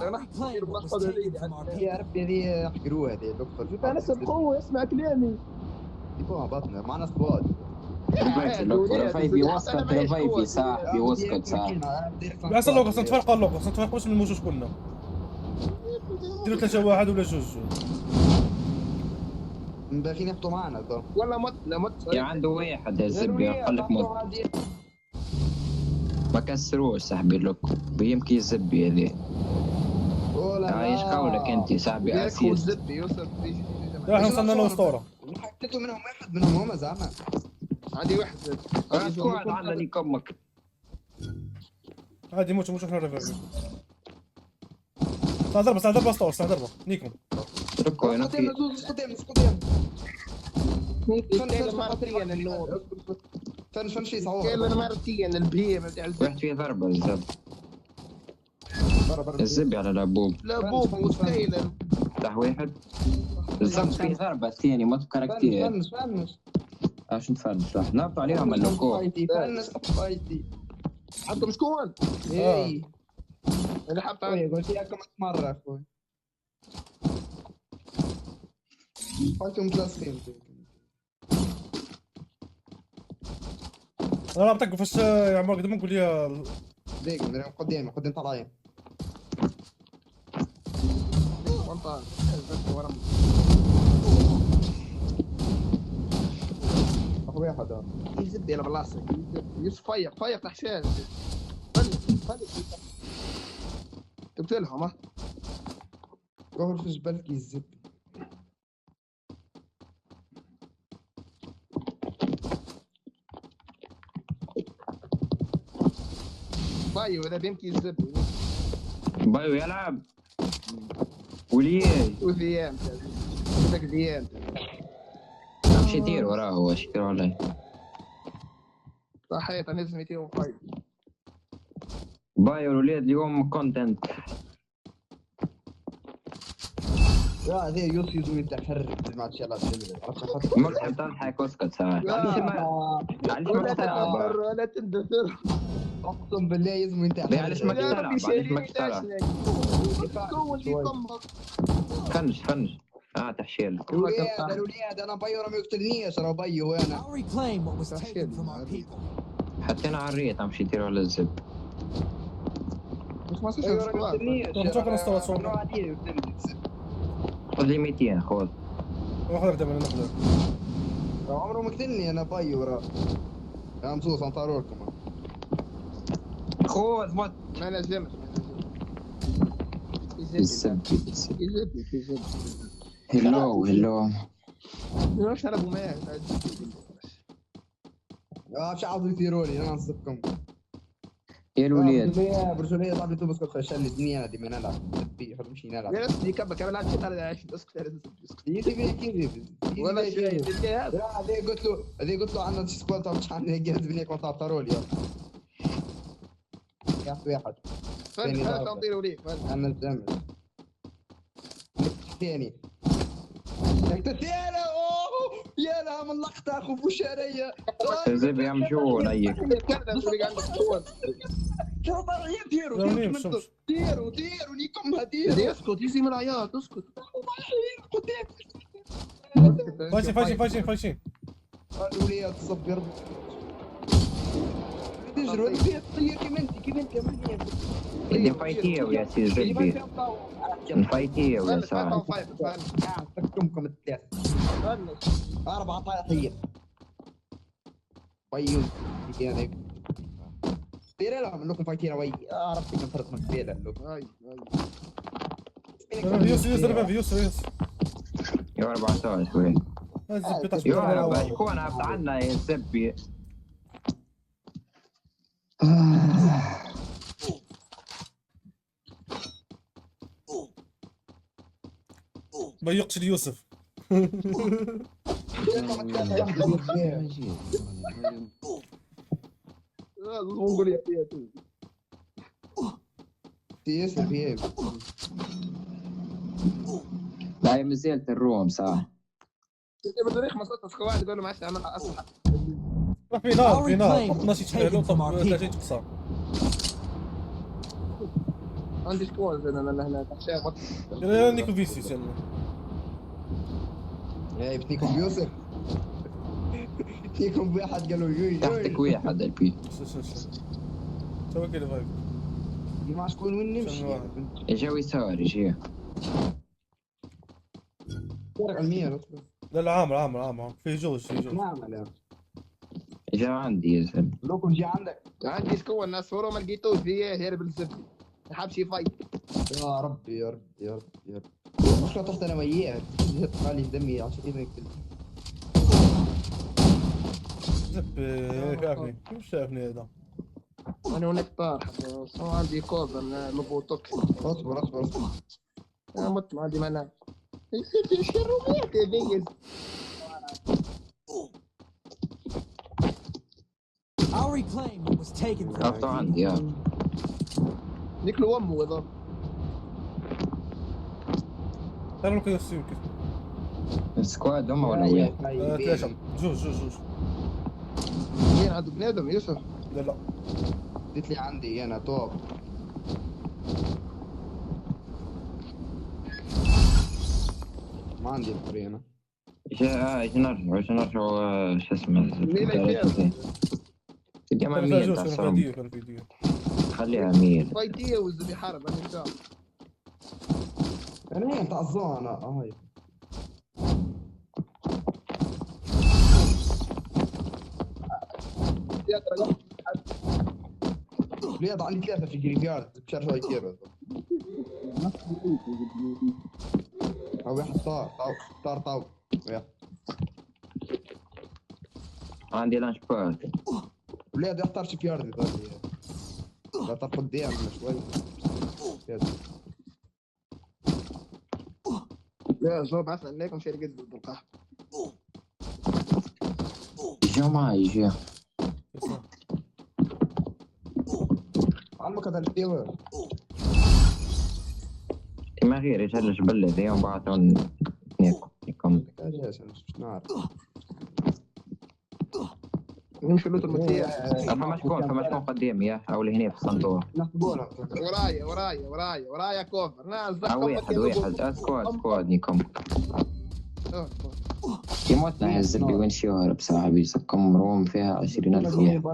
انا كثير بنقصد هذي يا ربي هذه حقروها هذه دكتور. انا سبقوه اسمع كلامي يكون بطنه معنا سكواد. فايفي واسكت فايفي صاحبي واسكت صاحبي. بس لوكاس نتفرقوا لوكاس نتفرقوش من الموشوش كلنا. ديروا 3 واحد ولا 2. باغيين يحطوا معنا تو. ولا مت يا عنده واحد يا زبي قال لك ما كسروش صاحبي لوك يمكن الزبي هذه. ايش قولك انت صاحبي اسيس الزبي يوسف احنا وصلنا للاسطوره. حطيتوا واحد منهم هما زعما. عندي واحد سكواد على كمك عادي موت احنا ريفيربي. طلع ضربه اسطوره طلع ضربه نيكم. تركوا هنا في فن شي صعوبة. كاين انا مرتين البهيم تاع الزبي. واحد فيه ضربه الزبي على لابوب. لابوب مستاهل. تاع واحد بالضبط فيه ضربه الثاني ما كاركتير. فنش اش نفنش راح نهبطوا عليهم اللوكو. فنش فايتي. حطوا شكون؟ اي انا حط قلت لكم مرة اخوي. فايتهم متلاصقين. انا بتاعك فاش يا عمر قدام نقول لي دقيقة قدام طالعين. منطقة اخو واحد يزبي انا بلاصتك يوسف فيق تحشان فلي جبت لهم ها قهر في جبالك يزبي. بايو اذا بيمكن يزبي بايو يلعب وليه وذيام بدك ذيام شي يدير وراه هو اش يدير عليه. صحيت انا لازم يتيهم فايت بايو الولاد اليوم كونتنت. لا هذا يوسف يزوم يتحرك ما عادش يلعب مرحب تضحك واسكت ساعة. علاش ما تلعب؟ ولا تندثر اقسم بالله يزوم يتحرك. علاش ما تلعب؟ علاش ما تلعب؟ فنش تحشيل. الوليد انا بايو راه ما يقتلنيش راه بايو انا. حتى انا عريت امشي يديروا على الزب. مش ما صارش خذ لي 200 خذ. ناخذ دابا ناخذ. عمره ما قتلني انا بايو راه. يا مصوص انطروكم. خذ موت. ما نجمش يزبي هلو واش شربوا ماء مش عاودوا يثيروني انا نصدقكم. يا الوليد برجوليه صاحبي تو بسكت خشال الدنيا ديما نلعب نمشي نلعب. يا ناس كبك كمان لعبت انا عايش اسكت كيف ولا شيء هذه قلت له عندنا سكواد تاع شحال جهز بني كنت طارول يا واحد ثاني تنطير ولي انا الزمن ثاني يا لا من لقطه اخو بوشاريه زي يمشون ايك ديروا نيكم هدير اسكت يزي من العياط اسكت فايشين الوليات تصبر تجروا طير كيف انت نفايتيو يا سي زبي نفايتيو يا سعد تكتمكم الثلاث 4 طايحين طيب هذيك دير لهم انكم فايتين وي ربي كنفرط من كبيره لكم فيوس يا 14 وين يا رب شكون عبد عنا يا زبي ما يقتل يوسف. نقول يا لا مازالت الروم صح. بدريخ ما صوت سكواد يقول له ما عادش عملها اصلا. فينال 12 يتفعلوا 30 تقصى. عندي سكواد انا هنا تحشاء يا نيكو فيسيوس يعني. ايه بتنيكم بيوسف. فيكم بواحد قالوا يوي تحتك واحد البي. سوي كده فايف. ما شكون وين نمشي. اجا يسار اجا. على المية. لا عامر في جوج نعم لا. اجا عندي يا زلمه. لو كنت جي عندك. عندي سكواد ناس صوروا ما لقيتوش فيه هرب الزبده ما حبش يفايت. يا ربي يا ربي يا ربي يا ربي. المشكلة طحت انا وياه. خالي دمي عشان كذا نقتل. زب شافني كيف شافني هذا. انا هناك طار صار عندي كوفر لوبوتوكس. اصبر. انا مت ما عندي منام. ايش الروميات يا بيز. Our reclaim what was taken from رفضوا عندي يا. نكلوا امه هذا. تعملوا كذا السيوك. السكواد هم ولا وين؟ ثلاثة جوج. وين عنده بنادم يوسف؟ لا قلت لي عندي انا توب. ما عندي الفري انا. اجا نرجعوا شو اسمه. ليه الجماعة 100 كان تعصب. فيديو. خليها 100. فايتيه والزبي حارب انا ان شاء الله. انا تاع الزون هاي. ليه عندي ثلاثة في جريفيارد بشار شوي كيف. أو واحد طار واحد. عندي لانش باد. ليه ده اختار شفياردي طيب. لا طار قدام شوي. كده. لا زوب عسل عليكم شيء قد بالقهوه. اجا معي اجا. عمك هذا الفيور. ما غير اجا الجبل ذي ومن بعد نيكم. ايش مش نعرف. نمشي لوت المسيح. فما شكون قدامي يا او اللي هنا في الصندوق. نقبلها. ورايا كوفر ناس واحد سكواد نيكم. يموتنا يا الزبي وين شهر بصاحبي سكم روم فيها 20,000 واحد.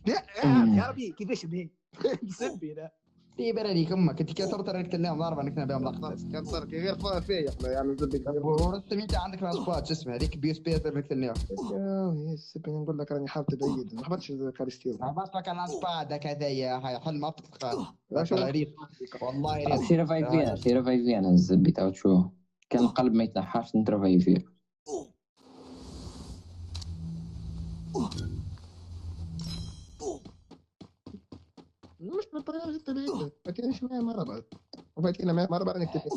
يا ربي كيفاش بيه زبي ده في براني كمك انت كثر ترى نكتلهم ضاربه نكتنا بهم لقطه كثر غير فايق يعني زبي ورثت انت عندك ناس سكواد شو اسمه هذيك بيوس بيتر نكتلناهم يا زبي نقول لك راني حاطط بعيد ما حبتش كاريستيو ما لك انا سكواد كذا يا هاي حل ما تتخيل والله ريت سير فايفين الزبي تعال شو كان القلب ما يتنحاش انت فايفين. مش بالطريقه جدا بعيده فاتيناش معي مره بعد وفاتينا معي مره بعد نكتفي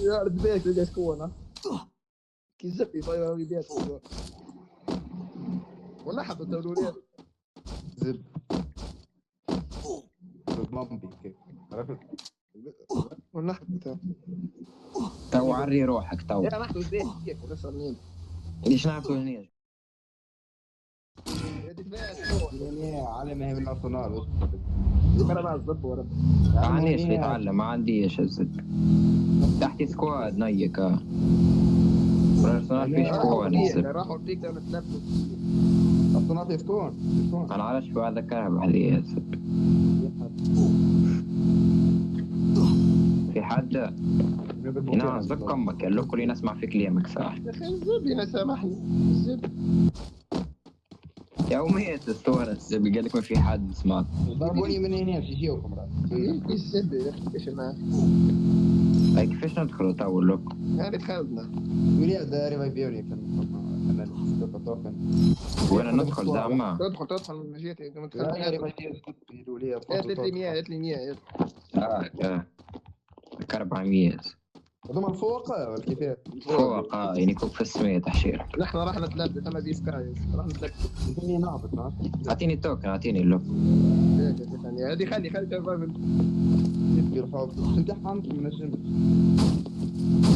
يا رد بيك تلقى سكون كي زبي طيب بيك ولا حط الدوريات زب مامبي كيف عرفت ولا حط تو عري روحك تو. يا نحن بيك كيف ولا صار ليش نعرفوا هنا؟ على ما هي من ارسنال انا مع الزب ورب ما عنديش اللي يتعلم ما عنديش الزب. تحتي سكواد نيك ارسنال في سكواد الزب. راحوا فيك ده نتلبس ارسنال يسكون انا عارف شو هذا كهرب عليه الزب. في حد هنا زك امك قال له كل نسمع في كلامك صح يا اخي الزب انا سامحني الزب يومية الصورة الزب قال لك ما في حد سمعت. ضربوني من هنا يجيوكم ايش الزب يا اخي ايش معاه هاي كيفاش ندخلوا تو لك؟ هذه دخلنا ولي داري ما بيوني كان وين ندخل زعما؟ تدخل من جهتي كما ولي قالت لي 100 قالت لي 100 اه 400 هذوما الفوق ولا كيفاه؟ فوق يعني كوب في السمية تحشير. نحن رحنا ثلاثة ثم بي سكايز رحنا ثلاثة. الدنيا نابت اعطيني التوكن اعطيني اللوك. هذه خلي سرفايفل. يروحوا تفتح عندكم من الجنب.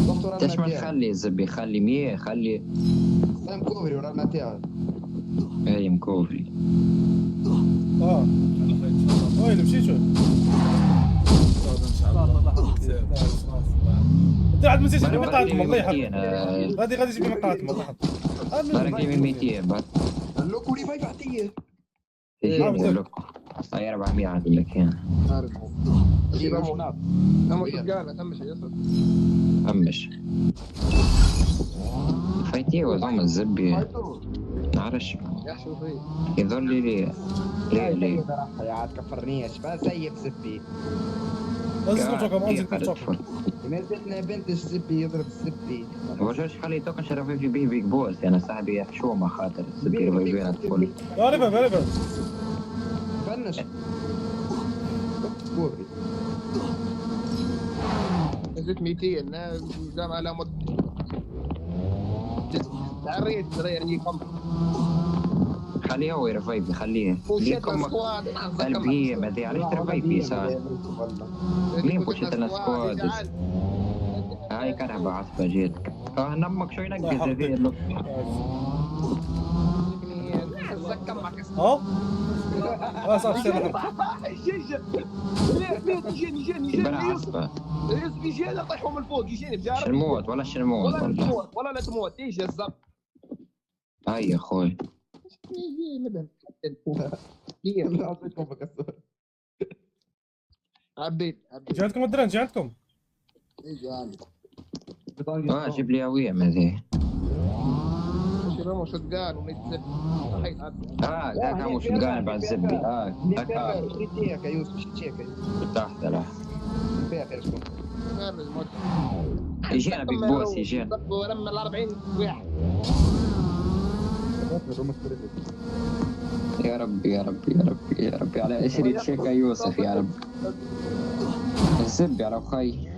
دكتور ليش ما نخلي الزبي خلي 100 خلي سام كوفري ورا الماتيا. هاي مكوفري. اه وين مشيتوا؟ انت عاد مسيت في مقاطعتهم الله يحفظك. غادي يجيب مقاطعتهم الله يحفظك. فرق لي من 200 بعد. اللوك ولي فايف عطيه. تجيني اللوك. هاي 400 عاد لك هنا. عارف. جيبها شناب. أما شجعنا تم شيء يصير. همش. فايتي وضم الزبي. نعرش. يحشو فيه. يظل لي ليه يا عاد كفرنيش بس سيب زبي. انزل توكم انزل توكم. نزلنا بنت الزبي يضرب الزبي. وجوش خلي توكن شرفي في بيه بيج بوس انا صاحبي حشومه خاطر الزبي ريفايفين الكل. غالبا فنش. كوفري. نزلت 200 جامعة على مد. تعريت يعني كم. خليه هو يرفايفي خليه ليكم قلبي ما ادري علاش ترفايفي صار مين بوشيت السكواد هاي كرهبة عصبة جيتك نمك شوي نقز فيه اللوك ها صار شيء بلا عصبة يجيني اطيحهم من فوق يجيني بجارب شنموت ولا شنموت ولا لا تموت ايش الزب هاي يا اخوي عبيت جاتكم الدرن جاتكم جيب لي هوية ما ذي شباب شدقان ونزل صحيح ذاك عمو شدقان بعد الزبي ذاك شتيك يا يوسف شتيك تحت لا خير شكون يجينا بيج بوس يجينا لما ال 40 واحد يا ربي يا ربي يا ربي يا ربي على 20 شيكة يوسف يا رب الزبي على خي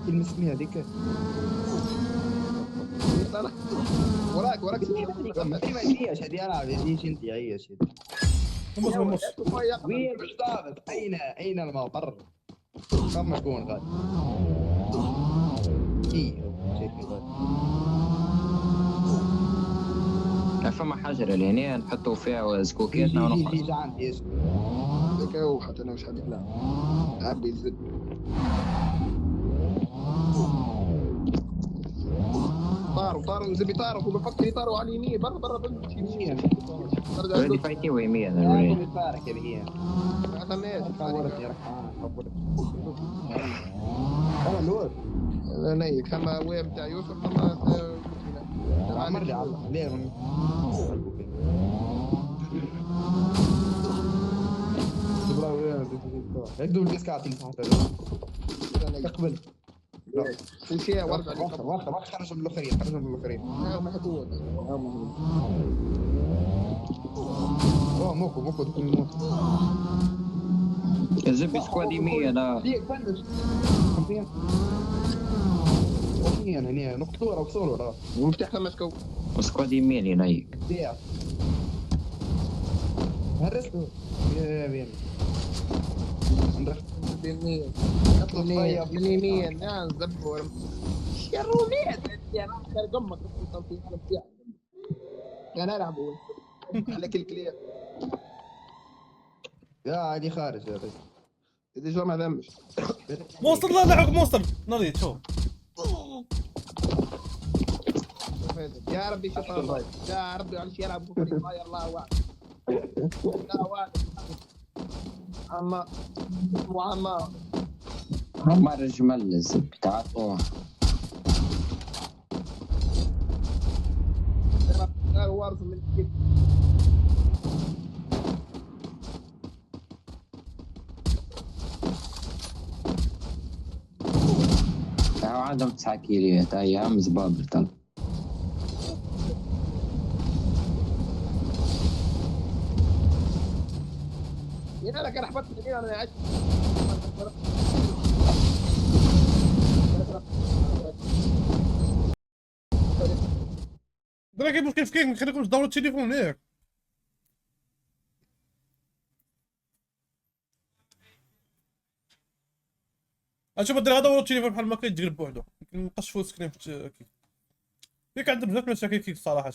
المسمية هذيك وراك ما فيهاش هذه العب يجيش انت عيش موس وين ضابط اين المقر كم شكون غادي شايفين غادي فما حجر اللي هنا نحطوا فيها زكوكيتنا ونخرج يجي عندي ايش هيك هو حتى انا مش حد لا عبي الزد طاروا زبي طاروا وبفكر يطاروا على اليمين برا يمين ردي فايتي ويمين الوري فارك يمين انا نور انا كما وين بتاع يوسف كما عمر لي ليه يدوا الديسكات اللي تحت تقبل في شيء ورد واخر خرجوا من الاخرين ما حدود موكو تكون موت الزبي سكواد يمين انا هنا نقطورة وصولوا ومفتاح مسكو سكواد يمين ينايك هرسلوا يا بين باليمين اطلب من اليمين زبور يا روميات يا راح قمك في كان العبوا على كل كلير يا عادي خارج يا اخي اذا شو ما ذنبش موصل لا لحق موصل نريد شوف يا ربي شوف يا ربي على شي يلعب غير الله واحد لا واحد اما اسمه عمار جمل الزبي تعرفوا وارث من كده عندهم 9 كيلوات هاي هم زبابر طلع لك انا حبطت اليمين انا عشت. دراك مشكل في كيك ما يخليكمش تدوروا التليفون ياك. اشوف الدراري دوروا التليفون بحال ما كيتقلب بوحدو، مابقاش فول سكرين في كيك. كيك عنده بزاف المشاكل كيك صراحة.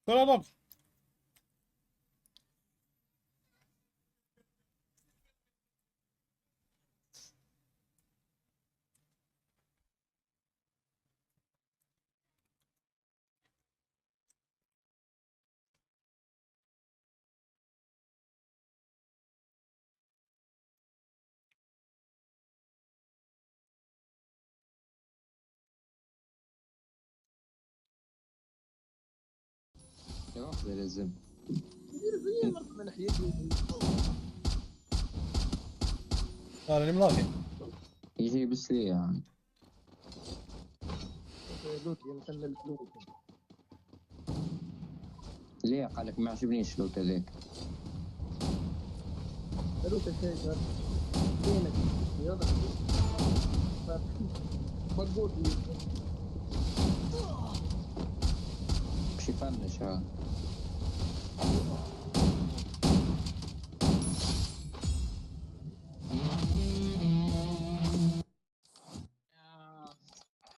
لا لا واحدة لازم زي مرة من ناحيتي راني ملاقي. يجي بسلية يعني. لوتي مثلا الفلوس. ليه قالك ما عجبنيش لوت هذاك؟ لوتي شيء فينك يلا مضبوط مش يفنش ها.